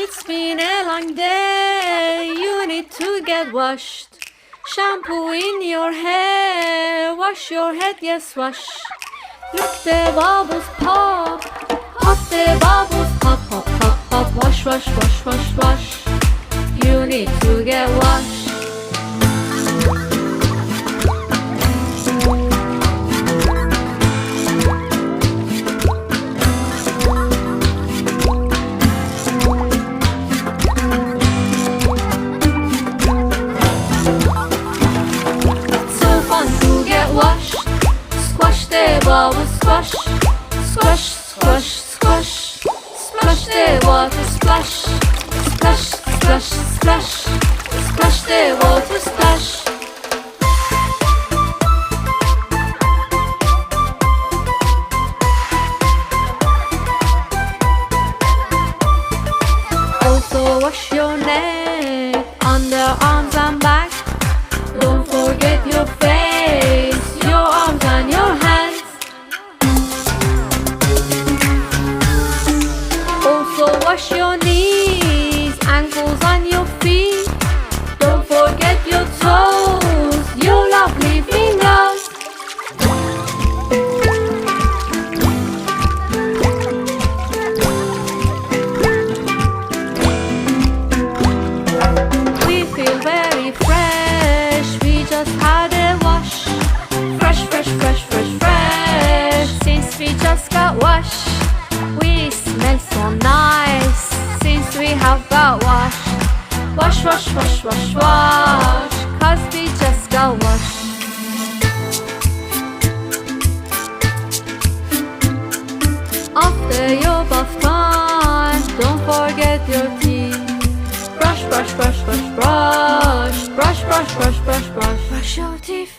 It's been a long day, you need to get washed. Shampoo in your hair, wash your head, yes, wash. Look, the bubbles pop, pop the bubbles, pop, pop, pop, pop. Wash, wash, wash, wash, wash. You need to get washed. Wash, squash the bubbles, squash, squash, squash, squash. Splash the water, splash, splash, splash, splash. Splash the water, splash. Also wash your neck, underarms and back. Don't forget your face, your arms and your hands. Also wash your knees, ankles and your feet. Don't forget your toes, your lovely fingers. We feel very fresh, we just had a wash. Fresh, fresh, fresh, fresh, fresh. Since we just got washed, we smell so nice. Since we have got washed. Wash, wash, wash, wash, wash. 'Cause we just got washed. After your bath time, don't forget your teeth. Brush, brush, brush, brush, brush. Brush, brush, brush, brush, brush. Brush your teeth.